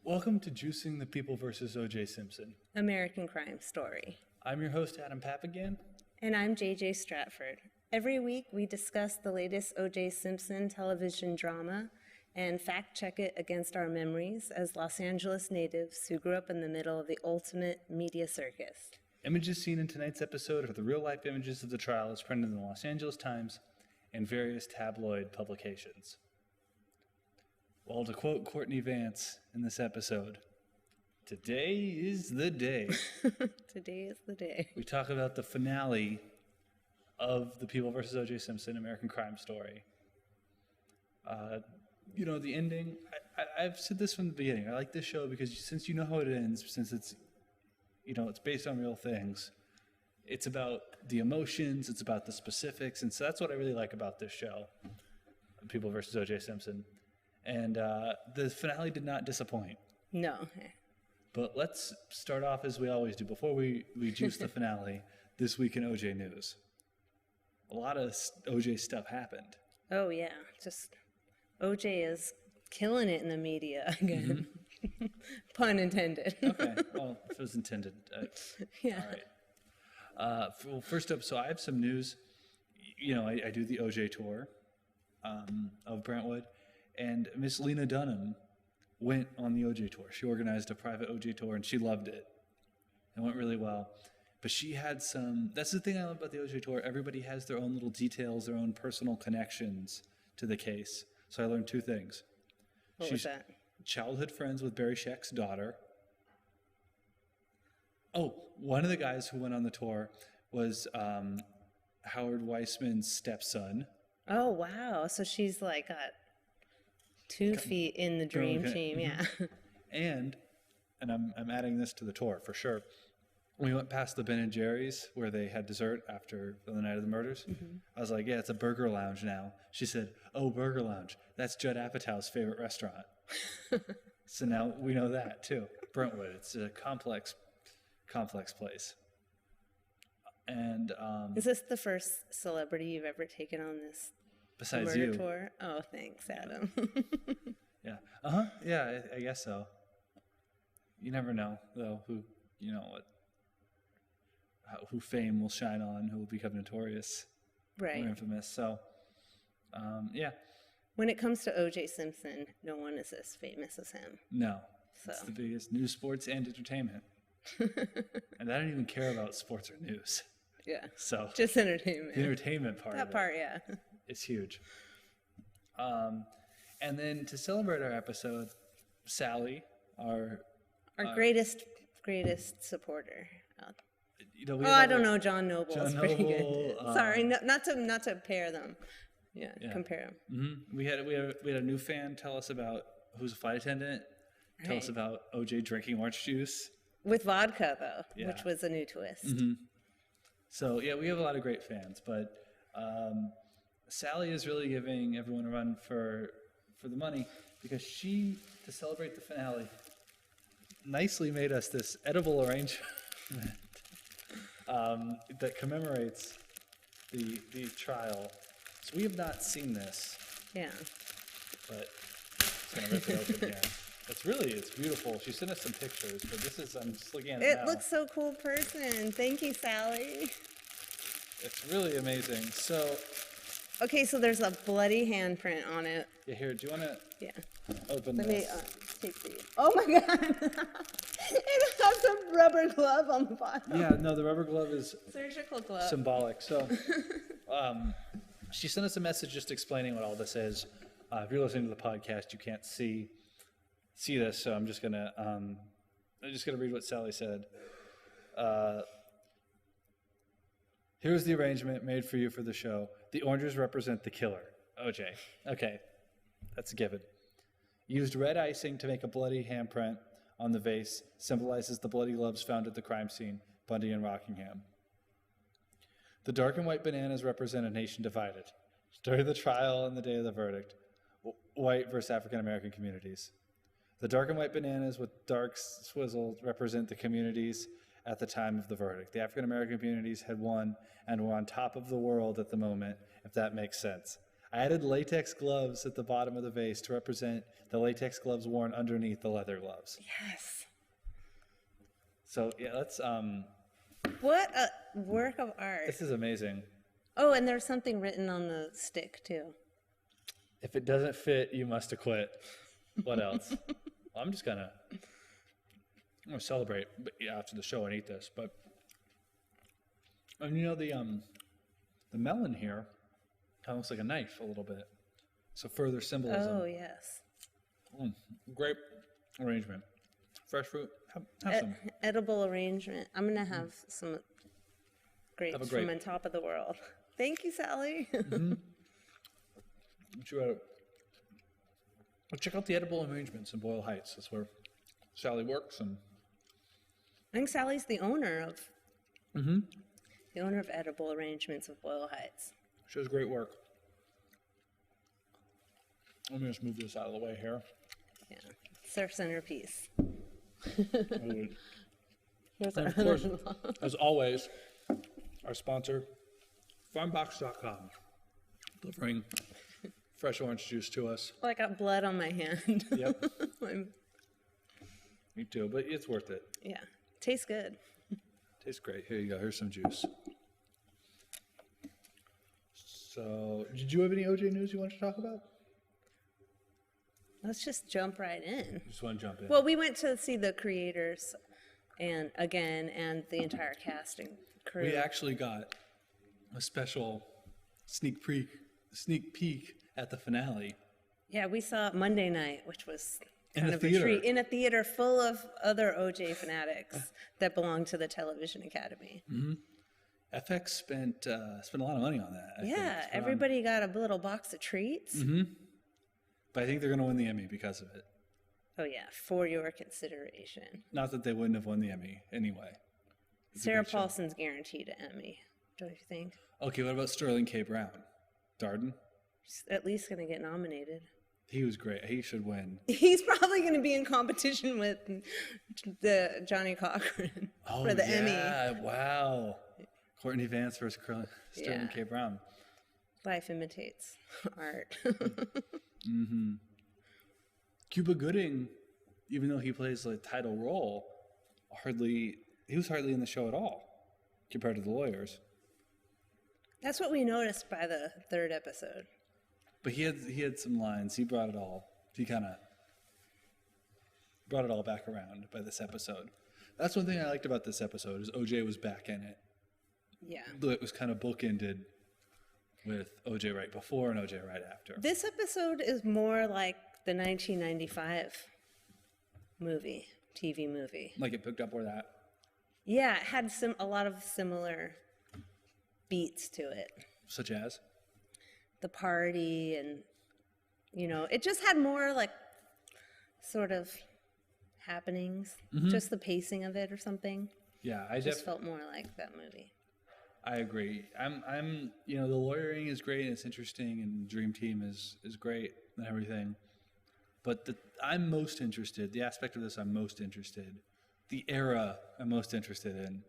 Welcome to Juicing the People versus O.J. Simpson. American Crime Story. I'm your host, Adam Papagan. And I'm J.J. Stratford. Every week we discuss the latest O.J. Simpson television drama and fact-check it against our memories as Los Angeles natives who grew up in the middle of the ultimate media circus. Images seen in tonight's episode are the real-life images of the trial as printed in the Los Angeles Times and various tabloid publications. Well, to quote Courtney Vance in this episode, today is the day. Today is the day. We talk about the finale of The People vs. O.J. Simpson, American Crime Story. The ending, I've said this from the beginning. I like this show because since you know how it ends, since it's based on real things, it's about the emotions, it's about the specifics, and so that's what I really like about this show, The People vs. O.J. Simpson. And the finale did not disappoint. No. But let's start off as we always do. Before we juice the finale, this week in OJ news. A lot of OJ stuff happened. Oh, yeah. Just OJ is killing it in the media again. Mm-hmm. Pun intended. Okay. Well, if it was intended. Yeah. All right. Well, first up, so I have some news. I do the OJ tour of Brentwood. And Miss Lena Dunham went on the OJ tour. She organized a private OJ tour, and she loved it. It went really well. But she had that's the thing I love about the OJ tour. Everybody has their own little details, their own personal connections to the case. So I learned two things. What was that? Childhood friends with Barry Scheck's daughter. Oh, one of the guys who went on the tour was Howard Weissman's stepson. Oh, wow. So she's like got 2 feet in the dream team, yeah. And I'm adding this to the tour for sure. We went past the Ben & Jerry's where they had dessert after the night of the murders. Mm-hmm. I was like, yeah, it's a burger lounge now. She said, oh, burger lounge. That's Judd Apatow's favorite restaurant. So now we know that too. Brentwood, it's a complex place. And is this the first celebrity you've ever taken on this besides murder you tour? Oh, thanks, Adam. Yeah. Yeah, I guess so. You never know, though, who fame will shine on, who will become notorious, right, or infamous. So, yeah. When it comes to O.J. Simpson, no one is as famous as him. No, so. It's the biggest news, sports, and entertainment. And I don't even care about sports or news. Yeah. So just entertainment. The entertainment part. That part, yeah. It's huge. And then to celebrate our episode, Sally, our greatest supporter. I don't know. John Noble is pretty good. Sorry, not to pair them. Yeah, compare them. Mm-hmm. We had a new fan tell us about who's a flight attendant. Right. Tell us about OJ drinking orange juice with vodka, though, which was a new twist. Mm-hmm. So yeah, we have a lot of great fans, but Sally is really giving everyone a run for the money because she, to celebrate the finale, nicely made us this edible arrangement that commemorates the trial. So we have not seen this. Yeah. But it's gonna rip it open here. It's beautiful. She sent us some pictures, but I'm just looking at it now. It looks so cool person. Thank you, Sally. It's really amazing. So. Okay, so there's a bloody handprint on it. Yeah, here, do you want to open Let this? Let me take these. Oh my God. It has a rubber glove on the bottom. Yeah, no, the rubber glove is surgical glove. Symbolic. So she sent us a message just explaining what all this is. If you're listening to the podcast, you can't see this, so I'm just gonna read what Sally said. Here's the arrangement made for you for the show. The oranges represent the killer, OJ. Okay, that's a given. Used red icing to make a bloody handprint on the vase, symbolizes the bloody gloves found at the crime scene, Bundy and Rockingham. The dark and white bananas represent a nation divided. During the trial and the day of the verdict, white versus African American communities. The dark and white bananas with dark swizzle represent the communities at the time of the verdict. The African American communities had won and were on top of the world at the moment, if that makes sense. I added latex gloves at the bottom of the vase to represent the latex gloves worn underneath the leather gloves. Yes. So yeah, let's What a work of art. this is amazing. Oh, and there's something written on the stick, too. If it doesn't fit, you must acquit. What else? Well, I'm gonna celebrate after the show and eat this, but and you know the melon here kind of looks like a knife a little bit. So further symbolism. Oh, yes. Great arrangement. Fresh fruit. Have some. Edible arrangement. I'm going to have some grapes Have a grape. from on top of the world. Thank you, Sally. Check out the edible arrangements in Boyle Heights. That's where Sally works, and I think Sally's the owner of the owner of Edible Arrangements of Boyle Heights. she does great work. Let me just move this out of the way here. Yeah, it's our centerpiece. And Here's of our course, other as always, our sponsor, farmbox.com, delivering fresh orange juice to us. Oh, I got blood on my hand. Yep. Me too, but it's worth it. Yeah, tastes good. Tastes great. Here you go. Here's some juice. So, did you have any OJ news you want to talk about? Let's just jump right in. Just want to jump in. Well, we went to see the creators and the entire casting crew. We actually got a special sneak peek at the finale. Yeah, we saw it Monday night, which was In kind a of theater. a treat. In a theater full of other OJ fanatics that belong to the Television Academy. FX spent a lot of money on that. I think. Yeah, Spent on- everybody got a little box of treats. But I think they're going to win the Emmy because of it. Oh, yeah, for your consideration. Not that they wouldn't have won the Emmy anyway. It's a Sarah great show. Paulson's guaranteed an Emmy, don't you think? Okay, what about Sterling K. Brown? Darden? She's at least going to get nominated. He was great. He should win. He's probably going to be in competition with the Johnny Cochran for the Emmy. Yeah, wow. Courtney Vance versus Sterling Yeah. K. Brown. Life imitates art. Cuba Gooding, even though he plays the title role, he was hardly in the show at all compared to the lawyers. That's what we noticed by the third episode. But he had some lines. He brought it all. He kind of brought it all back around by this episode. That's one thing I liked about this episode is OJ was back in it. Yeah. Though it was kind of bookended with OJ right before and OJ right after. This episode is more like the 1995 TV movie. Like it picked up where that. Yeah, it had a lot of similar beats to it. Such as? The party and, it just had more like sort of happenings. Just the pacing of it or something. Yeah, Just felt more like that movie. I agree. I'm the lawyering is great and it's interesting and Dream Team is great and everything. But I'm most interested, the aspect of this I'm most interested, the era I'm most interested in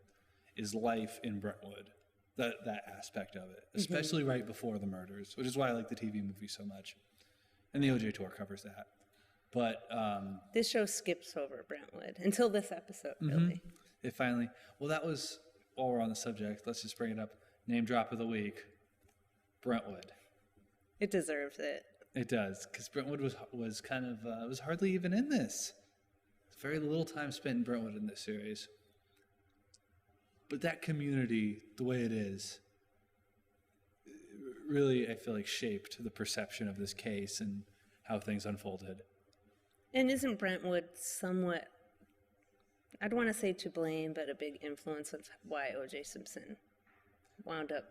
is life in Brentwood. That aspect of it, especially right before the murders, which is why I like the TV movie so much. And the OJ tour covers that. But This show skips over Brentwood until this episode, really. it finally, that was, while we're on the subject, let's just bring it up. Name drop of the week, Brentwood. It deserves it. It does, because Brentwood was kind of, was hardly even in this. Very little time spent in Brentwood in this series. But that community, the way it is, really, I feel like, shaped the perception of this case and how things unfolded. And isn't Brentwood somewhat, I don't want to say to blame, but a big influence of why O.J. Simpson wound up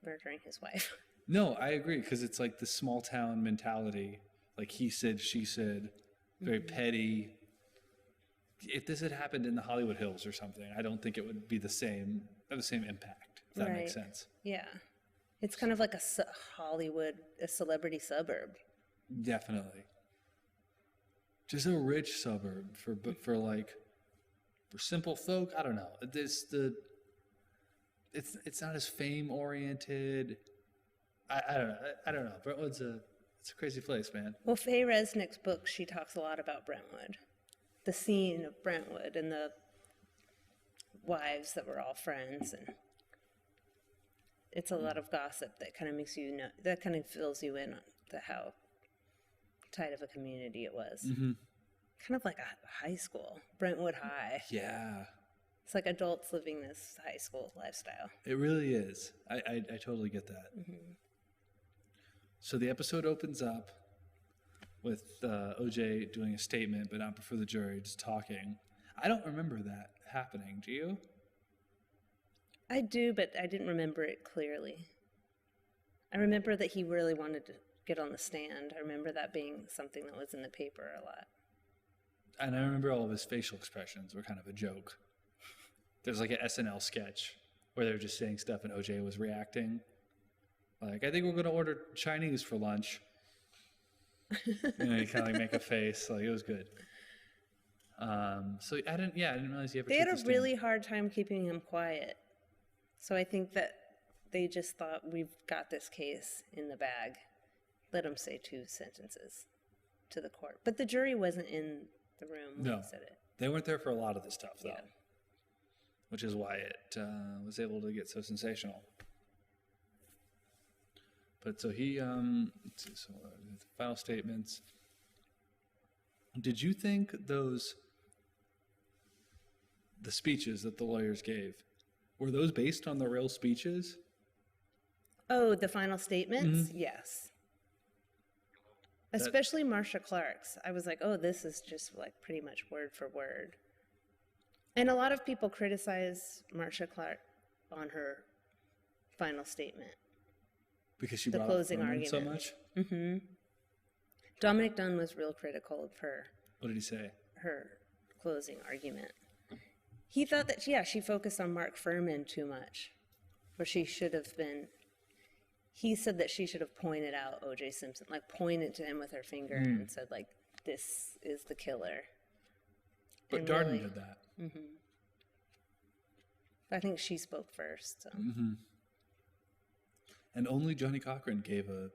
murdering his wife? No, I agree, because it's like the small town mentality, like he said, she said, very petty. If this had happened in the Hollywood Hills or something, I don't think it would be have the same impact, if that makes sense. Yeah. It's kind of like a celebrity suburb. Definitely. Just a rich suburb for simple folk. I don't know. It's not as fame oriented. I don't know. I don't know. Brentwood's it's a crazy place, man. Well, Faye Resnick's book, she talks a lot about Brentwood, the scene of Brentwood and the wives that were all friends, and it's a lot of gossip that kind of makes you know, that kind of fills you in on how tight of a community it was. Mm-hmm. Kind of like a high school, Brentwood High. Yeah. It's like adults living this high school lifestyle. It really is. I totally get that. Mm-hmm. So the episode opens up with OJ doing a statement, but not before the jury, just talking. I don't remember that happening. Do you? I do, but I didn't remember it clearly. I remember that he really wanted to get on the stand. I remember that being something that was in the paper a lot. And I remember all of his facial expressions were kind of a joke. There's like an SNL sketch where they were just saying stuff and OJ was reacting. Like, I think we're going to order Chinese for lunch. And he kind of like make a face. Like, it was good. So I didn't realize he ever They took had the a stand. really hard time keeping him quiet. So I think that they just thought, we've got this case in the bag. Let him say 2 sentences to the court. But the jury wasn't in the room when he said it. They weren't there for a lot of the stuff, though. Yeah. Which is why it was able to get so sensational. But so he, let's see, so the final statements. Did you think the speeches that the lawyers gave, were those based on the real speeches? Oh, the final statements? Mm-hmm. Yes. Especially Marcia Clark's. I was like, oh, this is just like pretty much word for word. And a lot of people criticize Marcia Clark on her final statement. Because she The brought closing up Furman so argument. much? Mm-hmm. Dominic Dunn was real critical of What did he say? her closing argument. He thought that, she focused on Mark Furman too much, where she should have been. He said that she should have pointed out O.J. Simpson, like pointed to him with her finger and said, like, this is the killer. But And Darden really- did that. I think she spoke first. So. And only Johnny Cochran gave a...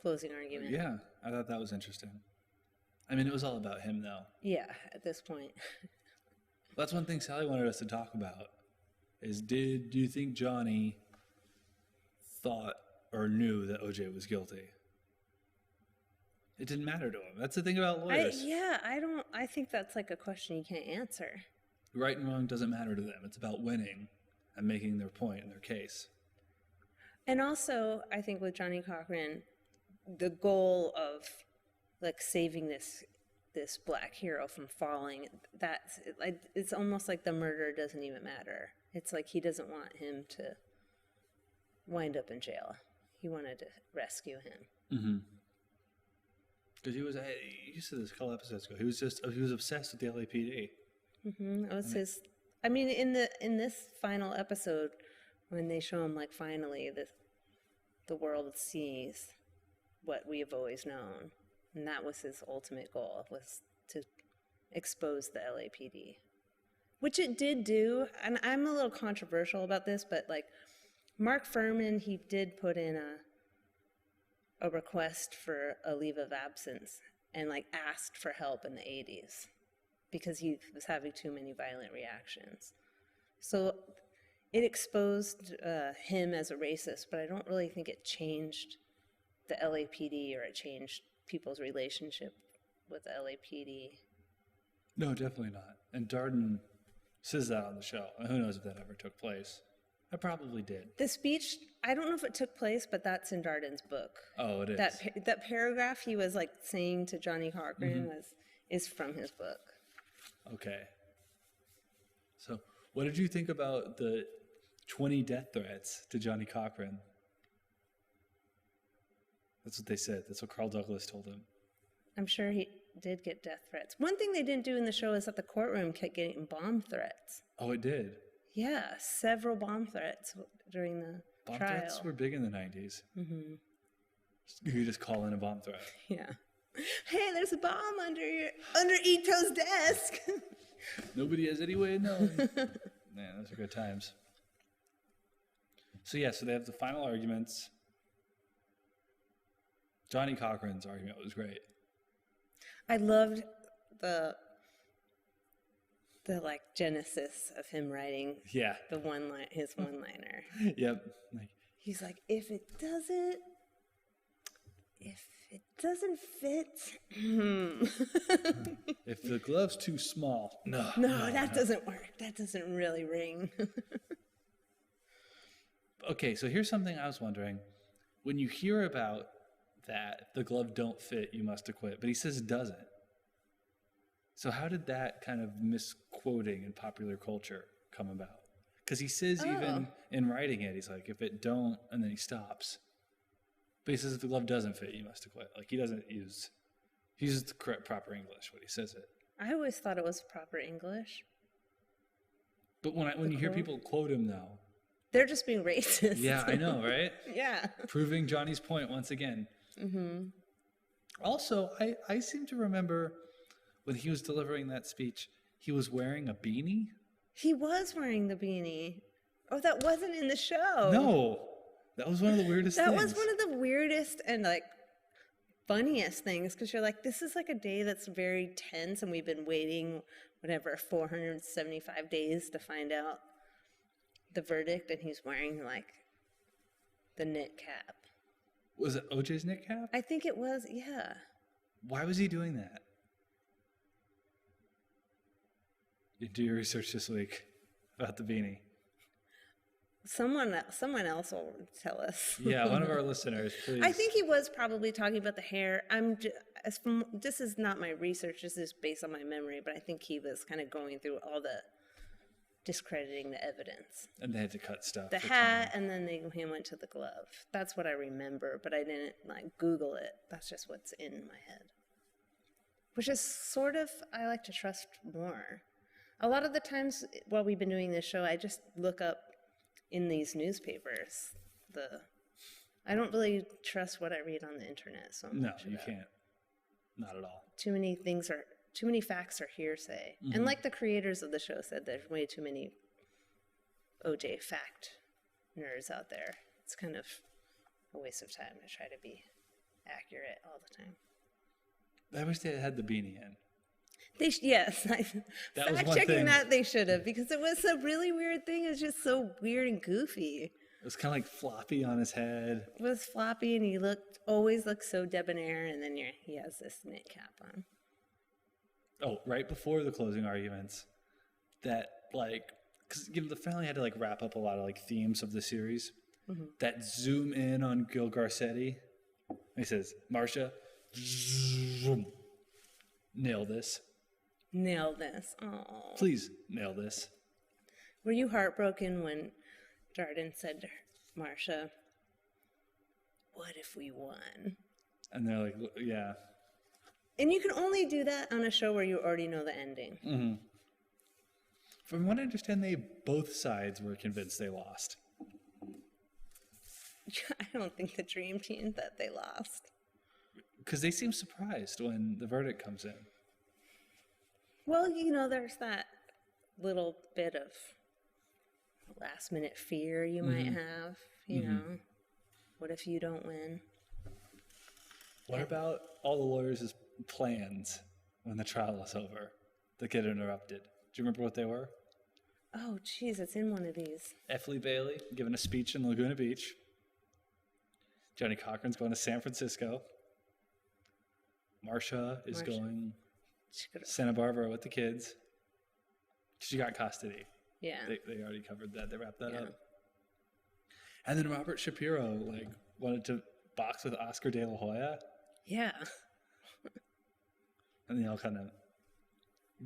Closing argument. yeah, I thought that was interesting. I mean, it was all about him, though. Yeah, at this point. That's one thing Sally wanted us to talk about, is do you think Johnny thought or knew that OJ was guilty? It didn't matter to him. That's the thing about lawyers. I think that's like a question you can't answer. Right and wrong doesn't matter to them. It's about winning and making their point in their case. And also, I think with Johnny Cochran, the goal of like saving this black hero from falling, it's almost like the murder doesn't even matter. It's like he doesn't want him to wind up in jail. He wanted to rescue him. Mm-hmm. Because you said this a couple episodes ago, he was obsessed with the LAPD. Mm-hmm. It was his. I mean, in this final episode, when they show him like finally the world sees what we have always known, and that was his ultimate goal, was to expose the LAPD, which it did do. And I'm a little controversial about this, but like Mark Furman, he did put in a request for a leave of absence and like asked for help in the 80s because he was having too many violent reactions. So it exposed him as a racist, but I don't really think it changed the LAPD or it changed people's relationship with the LAPD. No, definitely not. And Darden says that on the show. And who knows if that ever took place. It probably did. The speech, I don't know if it took place, but that's in Darden's book. Oh, it is. That paragraph he was like saying to Johnny Cochran is from his book. Okay. So, what did you think about the 20 death threats to Johnny Cochran? That's what they said. That's what Carl Douglas told him. I'm sure he did get death threats. One thing they didn't do in the show is that the courtroom kept getting bomb threats. Oh, it did? Yeah, several bomb threats during the Bomb trial. threats were big in the 90s. Mm-hmm. You could just call in a bomb threat. Yeah. Hey, there's a bomb under Ito's desk. Nobody has any way of knowing. Man, those are good times. So they have the final arguments. Johnny Cochran's argument was great. I loved the like genesis of him writing his one-liner. Yep. Like, he's like, if it doesn't fit, if the glove's too small, no, that doesn't work. That doesn't really ring. Okay, so here's something I was wondering. When you hear about that, if the glove don't fit, you must acquit. But he says it doesn't. So how did that kind of misquoting in popular culture come about? Because he says even in writing it, he's like, if it don't, and then he stops. But he says if the glove doesn't fit, you must acquit. Like he uses the correct proper English when he says it. I always thought it was proper English. But when you hear people quote him though, they're just being racist. Yeah, I know, right? Yeah. Proving Johnny's point once again. Mm-hmm. Also, I seem to remember when he was delivering that speech, he was wearing a beanie. He was wearing the beanie. Oh, that wasn't in the show. No. That was one of the weirdest things. That was one of the weirdest and like funniest things because you're like, this is like a day that's very tense and we've been waiting, 475 days to find out the verdict, and he's wearing like the knit cap. Was it OJ's knit cap? I think it was, yeah. Why was he doing that? You do your research this week about the beanie. Someone else will tell us. Yeah, one of our listeners, please. I think he was probably talking about the hair. This is not my research. This is based on my memory, but I think he was kind of going through all the discrediting the evidence. And they had to cut stuff. The hat, and then he went to the glove. That's what I remember, but I didn't Google it. That's just what's in my head. Which is sort of, I like to trust more. A lot of the times while we've been doing this show, I just look up in these newspapers. I don't really trust what I read on the internet. So no, you can't. Not at all. Too many facts are hearsay. Mm-hmm. And like the creators of the show said, there's way too many OJ fact nerds out there. It's kind of a waste of time to try to be accurate all the time. I wish they had the beanie in. Fact-checking that they should have, because it was a really weird thing. It was just so weird and goofy. It was kind of like floppy on his head. It was floppy, and he always looked so debonair, and then he has this knit cap on. Oh, right before the closing arguments, that because the family had to wrap up a lot of themes of the series. Mm-hmm. That zoom in on Gil Garcetti. He says, "Marcia, zoom, nail this. Nail this. Oh, please nail this." Were you heartbroken when Darden said to Marcia, "What if we won?" And they're like, "Yeah." And you can only do that on a show where you already know the ending. Mm-hmm. From what I understand, both sides were convinced they lost. I don't think the dream team that they lost. Because they seem surprised when the verdict comes in. Well, there's that little bit of last-minute fear you might have. You know, what if you don't win? What about all the lawyers' plans when the trial is over that get interrupted? Do you remember what they were? Oh, geez, it's in one of these. F. Lee Bailey giving a speech in Laguna Beach. Johnny Cochran's going to San Francisco. Marcia is going to Santa Barbara with the kids. She got custody. Yeah. They already covered that. They wrapped that up. And then Robert Shapiro wanted to box with Oscar De La Hoya. Yeah. And they all kind of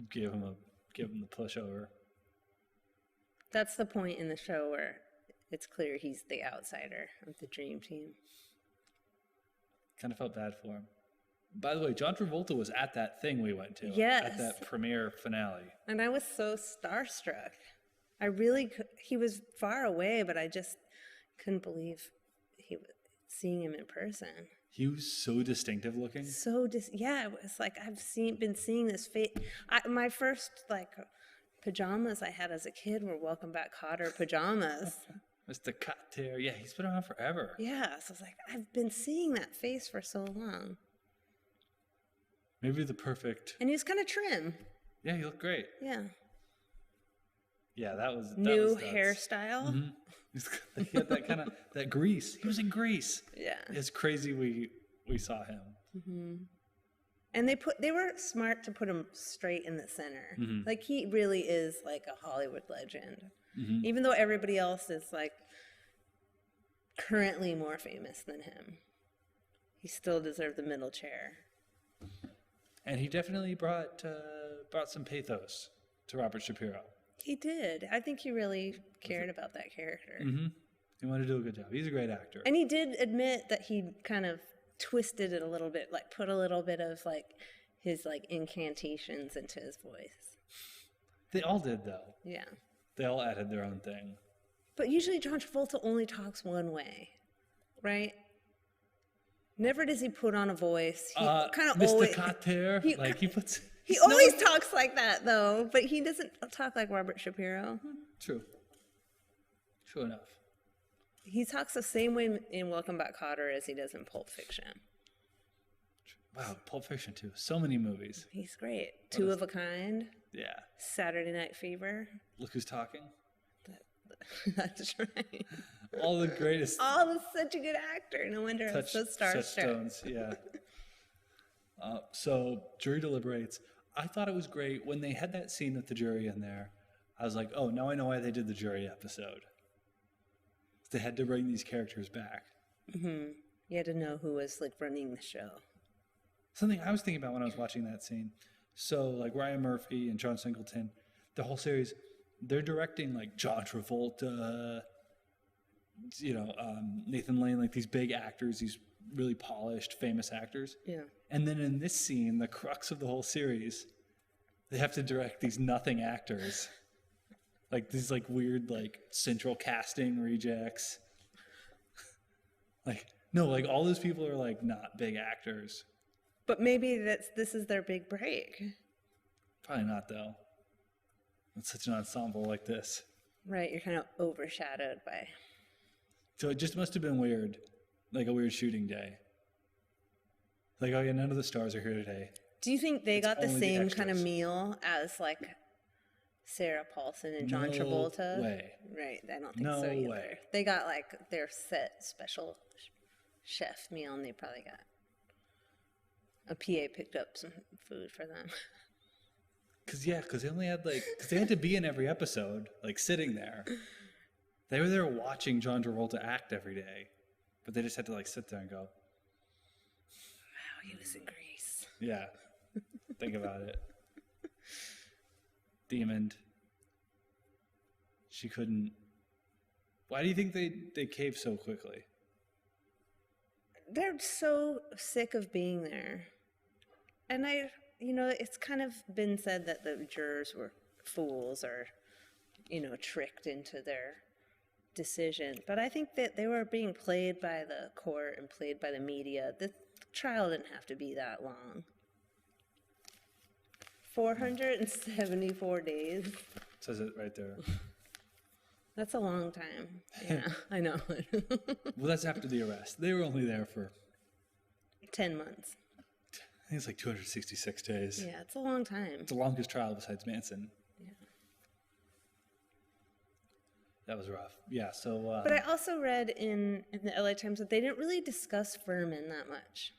give him the pushover. That's the point in the show where it's clear he's the outsider of the dream team. Kind of felt bad for him. By the way, John Travolta was at that thing we went to. Yes. At that premiere finale. And I was so starstruck. He was far away, but I just couldn't believe seeing him in person. He was so distinctive looking. It was like I've been seeing this face. My first pajamas I had as a kid were Welcome Back Kotter pajamas. Mr. Cotter. Yeah, he's been around forever. Yeah, so I was like, I've been seeing that face for so long. Maybe the perfect. And he was kind of trim. Yeah, he looked great. Yeah. Yeah, that was New nuts. hairstyle. Mm-hmm. He had that kind of that Grease. He was in Grease. Yeah. It's crazy we saw him. Mm-hmm. And they were smart to put him straight in the center. Mm-hmm. Like he really is like a Hollywood legend. Mm-hmm. Even though everybody else is like currently more famous than him, he still deserved the middle chair. And he definitely brought some pathos to Robert Shapiro. He did. I think he really cared about that character. Mm-hmm. He wanted to do a good job. He's a great actor. And he did admit that he kind of twisted it a little bit, like put a little bit of like his like incantations into his voice. They all did, though. Yeah. They all added their own thing. But usually John Travolta only talks one way, right? Never does he put on a voice. He kind of Mr. always. Cotter, He always talks like that, though, but he doesn't talk like Robert Shapiro. True. True enough. He talks the same way in Welcome Back, Kotter as he does in Pulp Fiction. Wow, Pulp Fiction too. So many movies. He's great. Two of a Kind. Yeah. Saturday Night Fever. Look Who's Talking. That's right. All the greatest. Oh, was such a good actor. No wonder I'm so starstruck. Touchstones, yeah. So jury deliberates. I thought it was great when they had that scene with the jury in there. I was like, oh, now I know why they did the jury episode. They had to bring these characters back. Mm-hmm. You had to know who was like running the show. Something I was thinking about when I was watching that scene. So like Ryan Murphy and John Singleton, the whole series, they're directing like John Travolta, Nathan Lane, like these big actors, these really polished, famous actors. Yeah. And then in this scene, the crux of the whole series, they have to direct these nothing actors. Like these like weird like central casting rejects. Like all those people are like not big actors. But maybe this is their big break. Probably not though. It's such an ensemble like this. Right, you're kind of overshadowed by. So it just must have been weird. Like a weird shooting day. Like, oh yeah, none of the stars are here today. Do you think they got the only same extras. kind of meal as like Sarah Paulson and John Travolta? No way. Right, I don't think No so either. way. They got like their set special chef meal, and they probably got a PA picked up some food for them. Because they only had because they had to be in every episode, like sitting there. They were there watching John Travolta act every day, but they just had to like sit there and go, Wow, he was in Greece. yeah, think about it. Demoned. She couldn't. Why do you think they caved so quickly? They're so sick of being there. And it's kind of been said that the jurors were fools or, tricked into their decision. But I think that they were being played by the court and played by the media. The trial didn't have to be that long. 474 days. It says it right there. That's a long time. Yeah, I know. Well, that's after the arrest. They were only there for 10 months. I think it's like 266 days. Yeah, it's a long time. It's the longest trial besides Manson. Yeah. That was rough. Yeah, so... But I also read in the LA Times that they didn't really discuss Furman that much.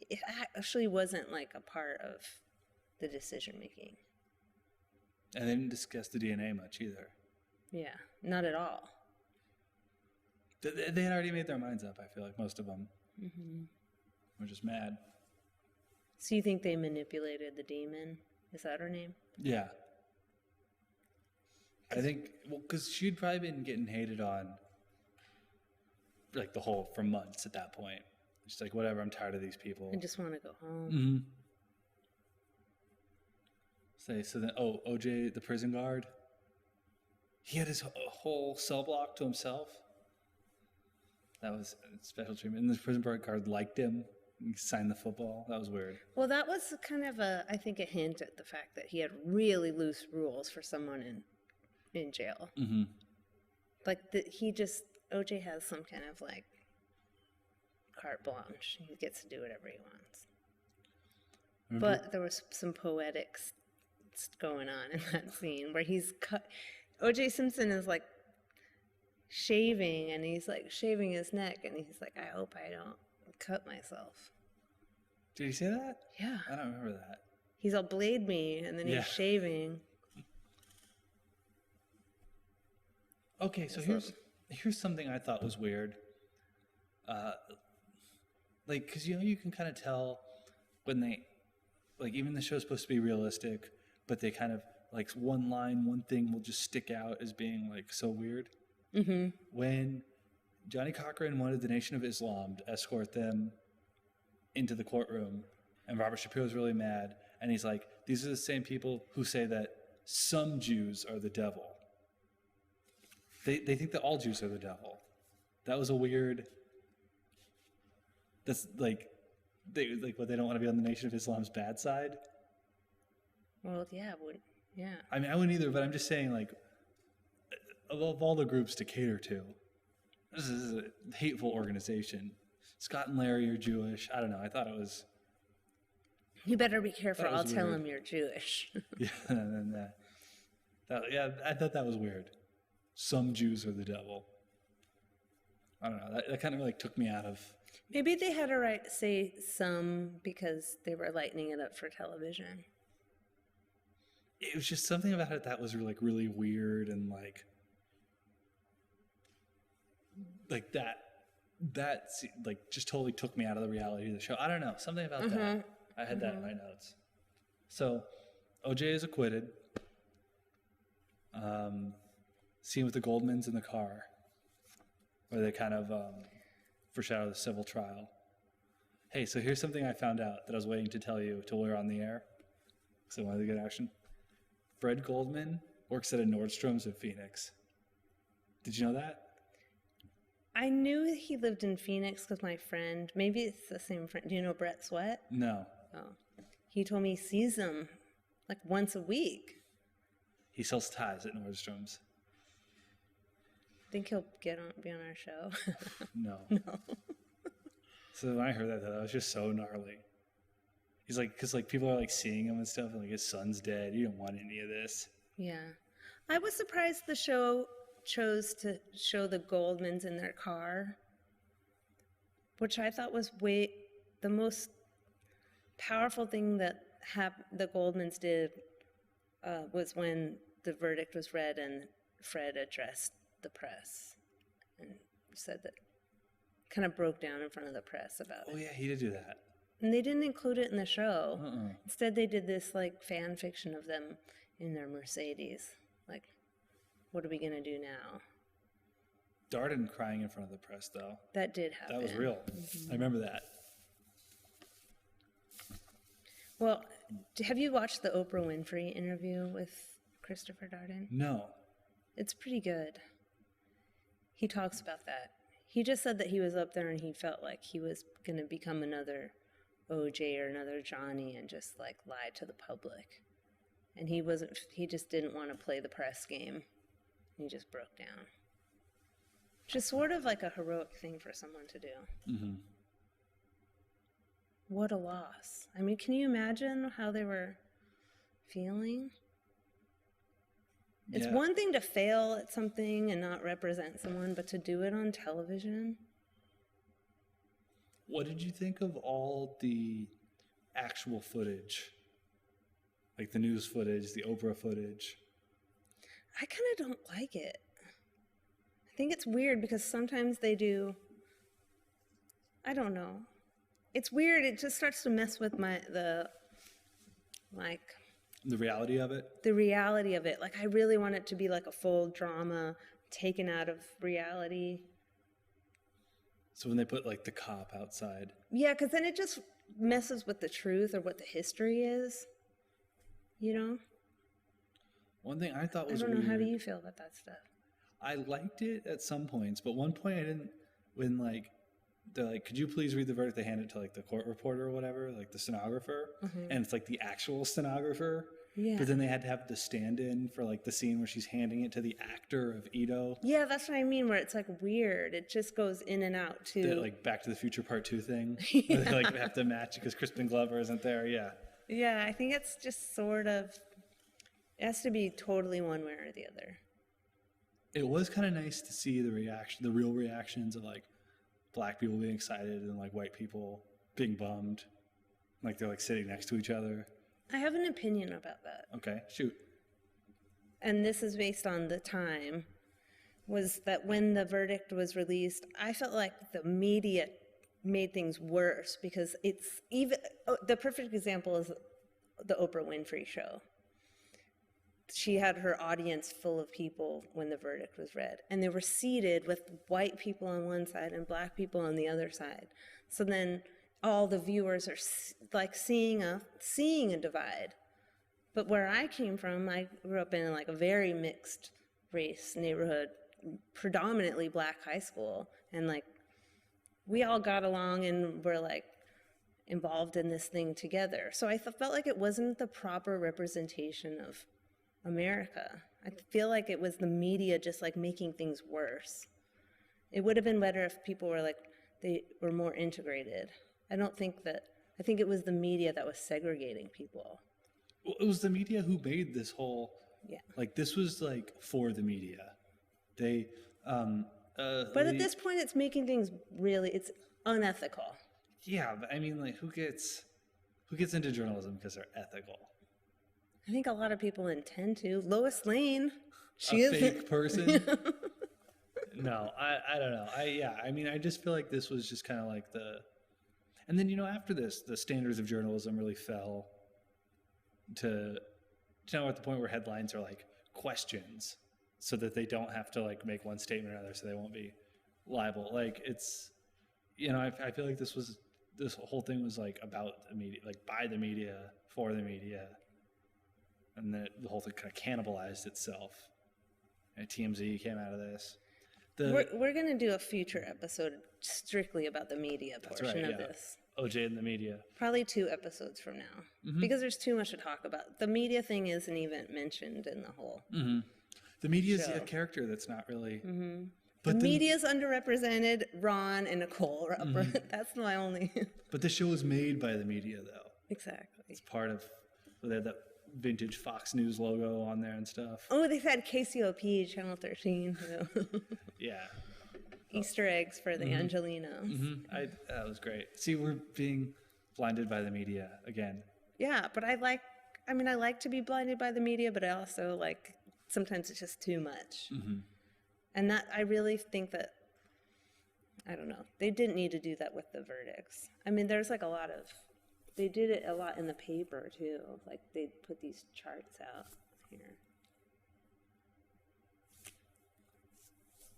It actually wasn't like a part of the decision-making. And they didn't discuss the DNA much either. Yeah, not at all. They had already made their minds up, I feel like, most of them. Mm-hmm. We're just mad. So you think they manipulated the demon? Is that her name? Yeah. I think, because she'd probably been getting hated on, like, for months at that point. She's like, whatever, I'm tired of these people. I just want to go home. Mm-hmm. So then, OJ, the prison guard, he had his whole cell block to himself. That was special treatment. And the prison guard liked him. He signed the football. That was weird. Well, that was kind of I think a hint at the fact that he had really loose rules for someone in jail. Mm-hmm. Like, OJ has some kind of, like, carte blanche. He gets to do whatever he wants. But there was some poetics going on in that scene where O.J. Simpson is like shaving, and he's like shaving his neck, and he's like, I hope I don't cut myself. Did he say that? Yeah. I don't remember that. He's all blade me, and then he's shaving. Okay, so here's something I thought was weird. Like, because you can kind of tell when they, like, even the show's supposed to be realistic, but they kind of, like, one thing will just stick out as being, like, so weird. Mm-hmm. When Johnny Cochran wanted the Nation of Islam to escort them into the courtroom, and Robert Shapiro's really mad, and he's like, these are the same people who say that some Jews are the devil. They think that all Jews are the devil. That was a weird... That's, like... They don't want to be on the Nation of Islam's bad side. Well, yeah. I mean, I wouldn't either, but I'm just saying, like, of all the groups to cater to, this is a hateful organization. Scott and Larry are Jewish. I don't know. I thought it was... You better be careful. I'll tell him you're Jewish. Yeah, and then, I thought that was weird. Some Jews are the devil. I don't know. That kind of, like, took me out of... Maybe they had a right to say some because they were lightening it up for television. It was just something about it that was like really weird, and like that like just totally took me out of the reality of the show. I don't know, something about that. I had that in my notes. So OJ is acquitted. Scene with the Goldmans in the car, where they kind of foreshadow the civil trial. Hey, so here's something I found out that I was waiting to tell you till we were on the air, because I wanted to get action. Fred Goldman works at a Nordstrom's in Phoenix. Did you know that? I knew he lived in Phoenix because my friend, maybe it's the same friend. Do you know Brett Sweat? No. Oh. He told me he sees him like once a week. He sells ties at Nordstrom's. Think he'll be on our show? No. No. So when I heard that was just so gnarly. He's like, because like people are like seeing him and stuff, and like his son's dead. You don't want any of this. Yeah. I was surprised the show chose to show the Goldmans in their car, which I thought was the most powerful thing that the Goldmans did was when the verdict was read and Fred addressed the press and said that, kind of broke down in front of the press about it. Oh yeah, he did do that. And they didn't include it in the show. Instead, they did this like fan fiction of them in their Mercedes. Like, what are we gonna do now? Darden crying in front of the press, though. That did happen. That was real. I remember that. Well, have you watched the Oprah Winfrey interview with Christopher Darden? No. It's pretty good. He talks about that. He just said that he was up there and he felt like he was going to become another OJ or another Johnny and just like lie to the public. And he just didn't want to play the press game. He just broke down. Just sort of like a heroic thing for someone to do. Mm-hmm. What a loss. I mean, can you imagine how they were feeling? It's one thing to fail at something and not represent someone, but to do it on television. What did you think of all the actual footage? Like the news footage, the Oprah footage? I kind of don't like it. I think it's weird because sometimes they do, I don't know. It's weird. It just starts to mess with the reality of it? The reality of it. Like, I really want it to be like a full drama taken out of reality. So when they put, like, the cop outside. Yeah, because then it just messes with the truth or what the history is. You know? One thing I thought was weird. I don't know. weird, how do you feel about that stuff? I liked it at some points, but one point I didn't, when, like, they're like, could you please read the verdict? They hand it to, like, the court reporter or whatever, like the stenographer. Mm-hmm. And it's, like, the actual stenographer. Yeah. But then they had to have the stand-in for like the scene where she's handing it to the actor of Ito. Yeah, that's what I mean, where it's like weird. It just goes in and out too. The, like Back to the Future Part 2 thing. Where they like have to match because Crispin Glover isn't there. Yeah. Yeah, I think it's just sort of, it has to be totally one way or the other. It was kind of nice to see the reaction, the real reactions of like black people being excited and like white people being bummed. Like they're like sitting next to each other. I have an opinion about that. Okay, shoot. And this is based on the time, was that when the verdict was released, I felt like the media made things worse because it's even, the perfect example is the Oprah Winfrey show. She had her audience full of people when the verdict was read, and they were seated with white people on one side and black people on the other side. So then all the viewers are like seeing a divide. But where I came from, I grew up in like a very mixed race neighborhood, predominantly black high school, and like we all got along and were like involved in this thing together. So I felt like it wasn't the proper representation of America. I feel like it was the media just like making things worse. It would have been better if people were like, they were more integrated. I think it was the media that was segregating people. Well, it was the media who made this whole, Yeah. like this was like for the media. They, But at this point, it's making things really, it's unethical. yeah, but I mean, like who gets into journalism because they're ethical? I think a lot of people intend to. Lois Lane, she A is fake person? No, I don't know. I mean, I just feel like this was just kind of like and then, after this, the standards of journalism really fell to now at the point where headlines are like questions so that they don't have to like make one statement or another so they won't be liable. Like it's, I feel like this whole thing was like about the media, like by the media, for the media. And then the whole thing kind of cannibalized itself. And TMZ came out of this. We're going to do a future episode strictly about the media portion of this. OJ and the media. Probably 2 episodes from now. Because there's too much to talk about. The media thing isn't even mentioned in the whole The media is show. a character that's not really... The media's underrepresented. Ron and Nicole are that's my only... But the show was made by the media, though. Exactly. It's part of... They had that vintage Fox News logo on there and stuff. Oh, they've had KCOP, Channel 13. Yeah. Easter eggs for the Angelinos. That was great. See, we're being blinded by the media again. Yeah, but I like to be blinded by the media, but I also like, sometimes it's just too much. And that, I really think that, I don't know, they didn't need to do that with the verdicts. I mean, there's like they did it a lot in the paper too. Like they put these charts out here.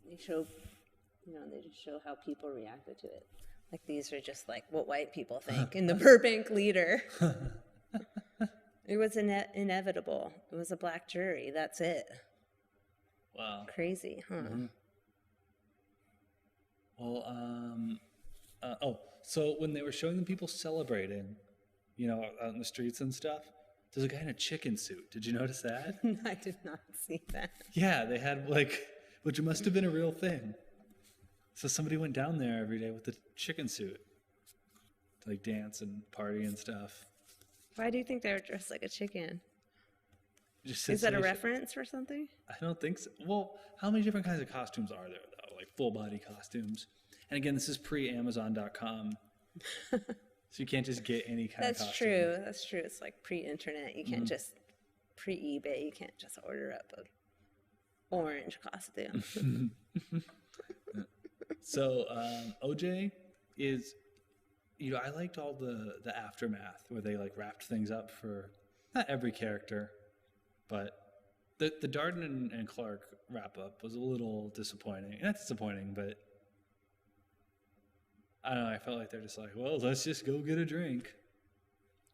They show, they just show how people reacted to it. Like these are just like what white people think in the Burbank Leader. It was inevitable. It was a black jury. That's it. Wow. Crazy, huh? Well, so when they were showing the people celebrating, out in the streets and stuff, there's a guy in a chicken suit. Did you notice that? I did not see that. Yeah, they had which must have been a real thing. So somebody went down there every day with the chicken suit to like dance and party and stuff. Why do you think they were dressed like a chicken? Is that a reference or something? I don't think so. Well, how many different kinds of costumes are there, though? Like full-body costumes. And again, this is pre-Amazon.com. So you can't just get any kind of costume. That's true. It's like pre-internet. You can't just, pre-eBay, you can't just order up an orange costume. So OJ is, I liked all the aftermath where they like wrapped things up for not every character, but the Darden and Clark wrap up was a little disappointing. Not disappointing, but I don't know. I felt like they're just like, well, let's just go get a drink.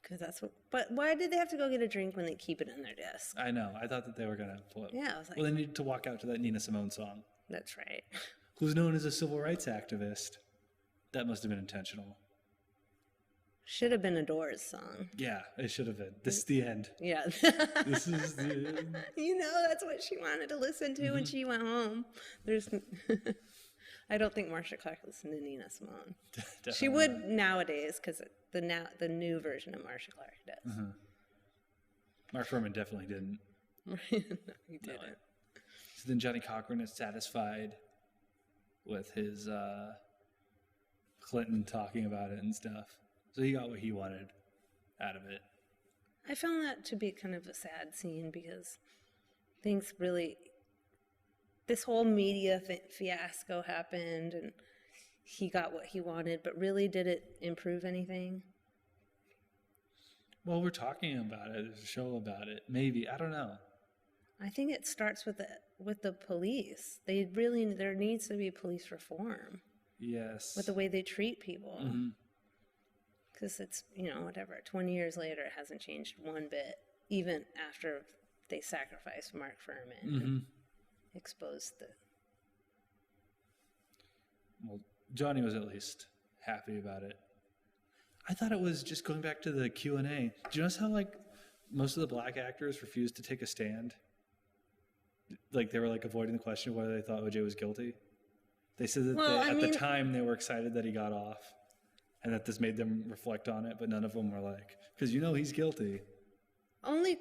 Because that's what. But why did they have to go get a drink when they keep it in their desk? I know. I thought that they were gonna pull it. Yeah, I was like, well, they needed to walk out to that Nina Simone song. That's right. Who's known as a civil rights activist. That must have been intentional. Should have been a Doors song. Yeah, it should have been. This is the end. Yeah. This is the end. That's what she wanted to listen to when she went home. I don't think Marcia Clark listened to Nina Simone. She would nowadays, because the new version of Marcia Clark does. Mark Furman definitely didn't. No, he didn't. So then Johnny Cochran is satisfied with his Clinton talking about it and stuff. So he got what he wanted out of it. I found that to be kind of a sad scene because this whole media fiasco happened and he got what he wanted, but really did it improve anything? Well, we're talking about it. There's a show about it. Maybe. I don't know. I think it starts with the police. There needs to be police reform. Yes. With the way they treat people. Mm-hmm. Because it's, 20 years later, it hasn't changed one bit, even after they sacrificed Mark Furman and exposed the... Well, Johnny was at least happy about it. I thought it was just going back to the Q&A. Do you notice how, most of the black actors refused to take a stand? They were, avoiding the question of whether they thought O.J. was guilty? They said that at the time they were excited that he got off. And that this made them reflect on it, but none of them were because he's guilty. Only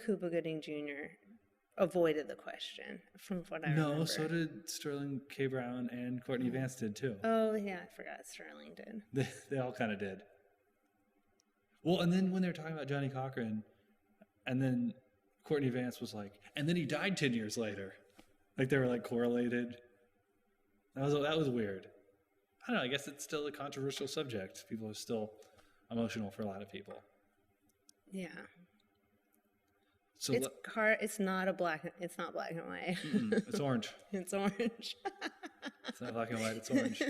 Cuba Gooding Jr. avoided the question, from what I remember. No, so did Sterling K. Brown and Courtney Vance did too. Oh yeah, I forgot Sterling did. They all kind of did. Well, and then when they were talking about Johnny Cochran, and then Courtney Vance was and then he died 10 years later. They were correlated. That was weird. I don't know, I guess it's still a controversial subject. People are still emotional for a lot of people. Yeah. So it's not black and white. It's orange. It's orange. It's not black and white, it's orange.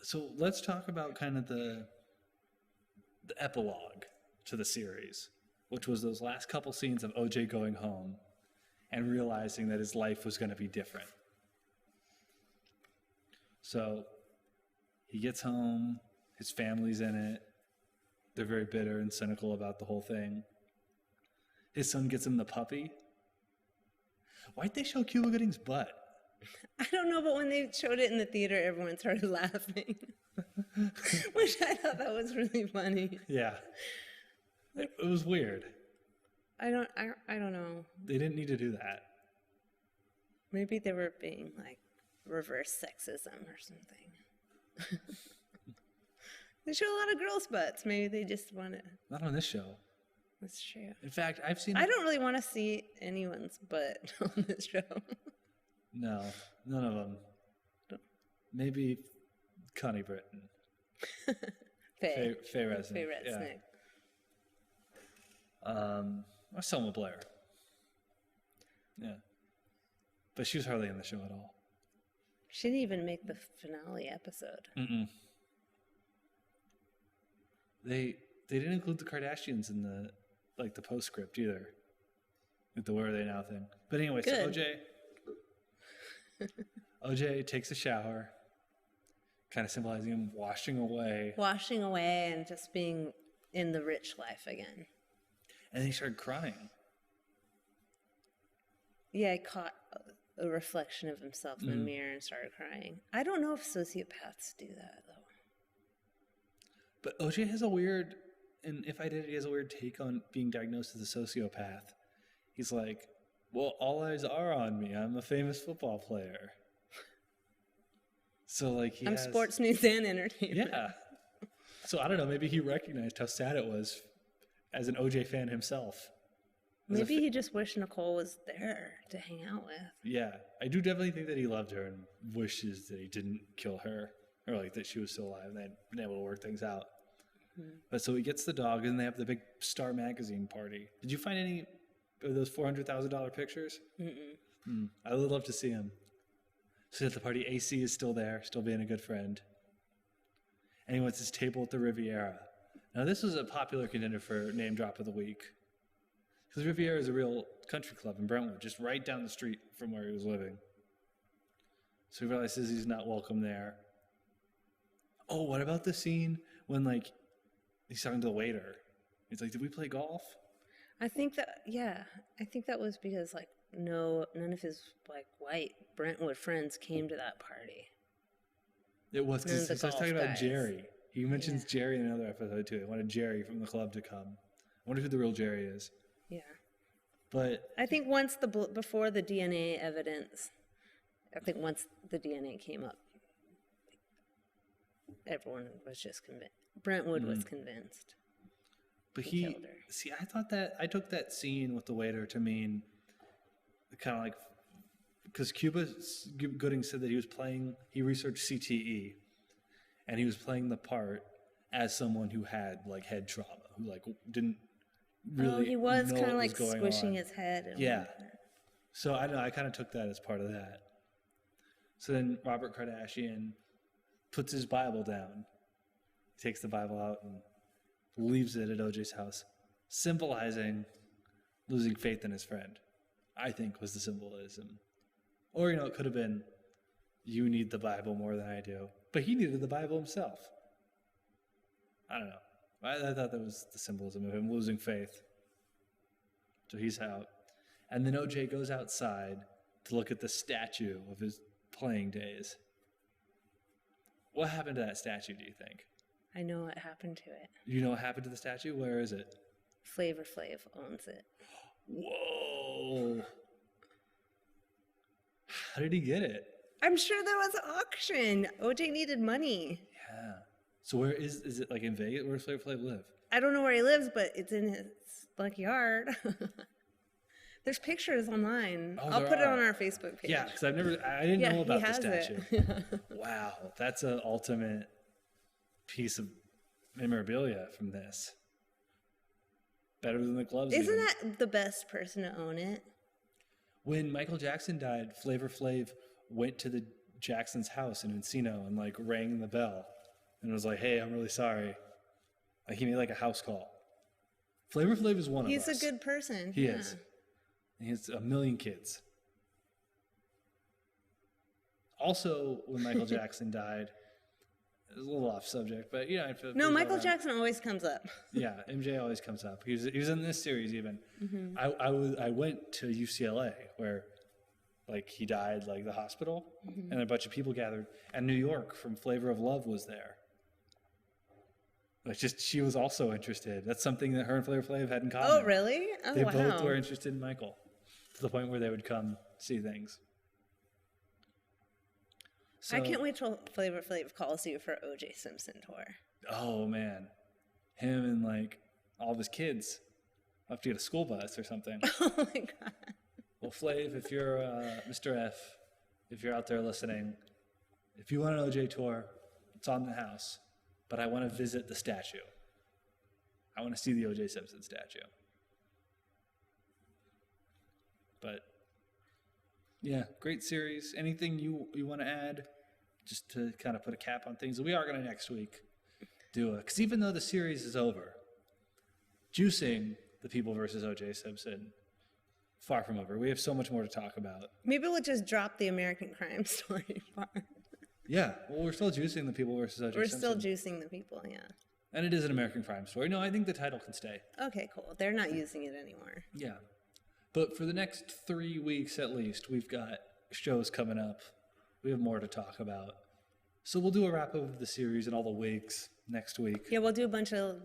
So let's talk about kind of the epilogue to the series, which was those last couple scenes of OJ going home and realizing that his life was going to be different. So he gets home, his family's in it. They're very bitter and cynical about the whole thing. His son gets him the puppy. Why'd they show Cuba Gooding's butt? I don't know, but when they showed it in the theater, everyone started laughing. Which I thought that was really funny. Yeah. It was weird. I don't know. They didn't need to do that. Maybe they were being reverse sexism or something. They show a lot of girls' butts. Maybe they just want to... Not on this show. That's true. In fact, I've seen... I don't really want to see anyone's butt on this show. No, none of them. Maybe Connie Britton. Faye Resnick. Faye Resnick. Yeah. Or Selma Blair. Yeah. But she was hardly in the show at all. She didn't even make the finale episode. Mm-mm. They didn't include the Kardashians in the postscript either. With the Where Are They Now thing. But anyway, Good. So OJ takes a shower, kind of symbolizing him washing away And just being in the rich life again. And he started crying. Yeah, he caught a reflection of himself in the mirror and started crying. I don't know if sociopaths do that, though. But OJ has a weird, and if I did, he has a weird take on being diagnosed as a sociopath. He's like, well, all eyes are on me. I'm a famous football player. So I'm sports news and entertainment. Yeah. So I don't know, maybe he recognized how sad it was as an OJ fan himself. Maybe he just wished Nicole was there to hang out with. Yeah. I do definitely think that he loved her and wishes that he didn't kill her. Or that she was still alive and they'd been able to work things out. Mm-hmm. But so he gets the dog and they have the big Star Magazine party. Did you find any of those $400,000 pictures? Mm-mm. I would love to see him. So at the party, AC is still there, still being a good friend. And he wants his table at the Riviera. Now this was a popular contender for Name Drop of the Week. Because Riviera is a real country club in Brentwood, just right down the street from where he was living. So he realizes he's not welcome there. Oh, what about the scene when like he's talking to the waiter. He's like, "Did we play golf?" I think that was because like none of his like white Brentwood friends came to that party. It was because he starts talking about guys. Jerry. He mentions Jerry in another episode too. They wanted Jerry from the club to come. I wonder who the real Jerry is. Yeah. But I think before the DNA evidence, once the DNA came up, everyone was just convinced. Brentwood was convinced. But he killed her. See, I took that scene with the waiter to mean kind of like, because Cuba Gooding said that he researched CTE, and he was playing the part as someone who had like head trauma, who like didn't really. He was kind of like going squishing on. his head. Yeah. So I know I kind of took that as part of that. So then Robert Kardashian puts his Bible down, takes the Bible out and leaves it at OJ's house, symbolizing losing faith in his friend, I think was the symbolism. Or, it could have been, you need the Bible more than I do. But he needed the Bible himself. I don't know. I thought that was the symbolism of him losing faith. So he's out. And then OJ goes outside to look at the statue of his playing days. What happened to that statue, do you think? I know what happened to it. You know what happened to the statue? Where is it? Flavor Flav owns it. Whoa. How did he get it? I'm sure there was an auction. OJ needed money. Yeah. So where is it like in Vegas? Where does Flavor Flav live? I don't know where he lives, but it's in his backyard. There's pictures online. I'll put it on our Facebook page. Yeah, because I didn't know about the statue. Wow, that's an ultimate piece of memorabilia from this. Better than the gloves. Isn't that the best person to own it? When Michael Jackson died, Flavor Flav went to the Jackson's house in Encino and like rang the bell and was like, "Hey, I'm really sorry." Like he made like a house call. Flavor Flav is one of us. He's a good person. He is. He has 1 million kids. Also, when Michael Jackson died, it was a little off subject, but no, Michael Jackson always comes up. Yeah, MJ always comes up. He was in this series even. Mm-hmm. I went to UCLA where, like, he died, like the hospital, and a bunch of people gathered, and New York from Flavor of Love was there. Like, she was also interested. That's something that her and Flavor Flav had in common. Oh, really? Oh, they wow. both were interested in Michael to the point where they would come see things. So, I can't wait till Flavor Flav calls you for O.J. Simpson tour. Oh, man. Him and, like, all of his kids. I'll have to get a school bus or something. Oh, my God. Well, Flav, if you're Mr. F, if you're out there listening, if you want an O.J. tour, it's on the house. But I want to visit the statue. I want to see the O.J. Simpson statue. But, yeah, great series. Anything you want to add? Just to kind of put a cap on things. We are going to next week do it. Because even though the series is over, juicing the People versus O.J. Simpson, far from over. We have so much more to talk about. Maybe we'll just drop the American Crime Story part. Yeah, well, we're still juicing the People versus O.J. Simpson. We're still juicing the people, yeah. And it is an American Crime Story. No, I think the title can stay. Okay, cool. They're not using it anymore. Yeah. But for the next 3 weeks at least, we've got shows coming up. We have more to talk about. So we'll do a wrap-up of the series and all the wigs next week. Yeah, we'll do a bunch of,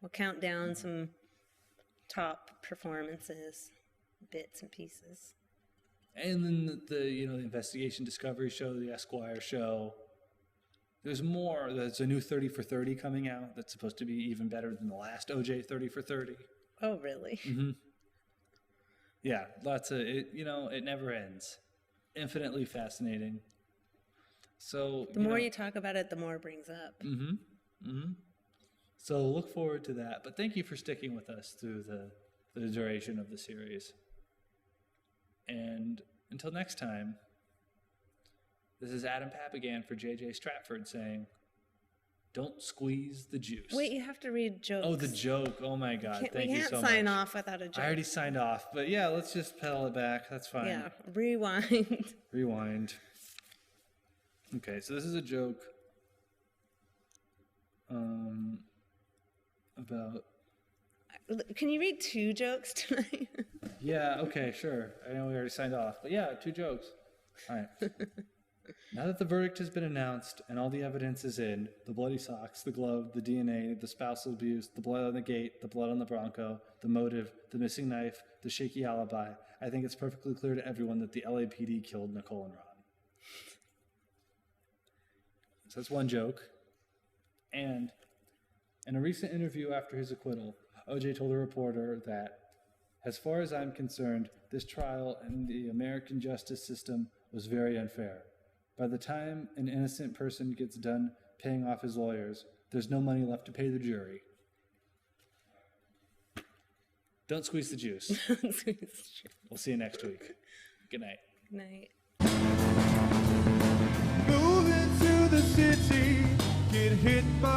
we'll count down some top performances, bits and pieces. And then the Investigation Discovery show, the Esquire show. There's more. There's a new 30 for 30 coming out that's supposed to be even better than the last OJ 30 for 30. Oh, really? Mm-hmm. Yeah, lots of it. It never ends. Infinitely fascinating. So the more you talk about it, the more it brings up. Mm-hmm. Mm-hmm. So look forward to that. But thank you for sticking with us through the duration of the series. And until next time, this is Adam Papagan for JJ Stratford saying, don't squeeze the juice. Wait, you have to read jokes. Oh, the joke. Oh, my God. Thank you so much. We can't sign off without a joke. I already signed off. But yeah, let's just pedal it back. That's fine. Yeah, rewind. Rewind. Okay, so this is a joke About... Can you read 2 jokes tonight? Yeah, okay, sure. I know we already signed off. But yeah, 2 jokes. All right. Now that the verdict has been announced and all the evidence is in, the bloody socks, the glove, the DNA, the spousal abuse, the blood on the gate, the blood on the Bronco, the motive, the missing knife, the shaky alibi, I think it's perfectly clear to everyone that the LAPD killed Nicole and Ron. So that's one joke. And in a recent interview after his acquittal, OJ told a reporter that, as far as I'm concerned, this trial and the American justice system was very unfair. By the time an innocent person gets done paying off his lawyers, there's no money left to pay the jury. Don't squeeze the juice. We'll see you next week. Good night. Good night. Moving to the city, get hit by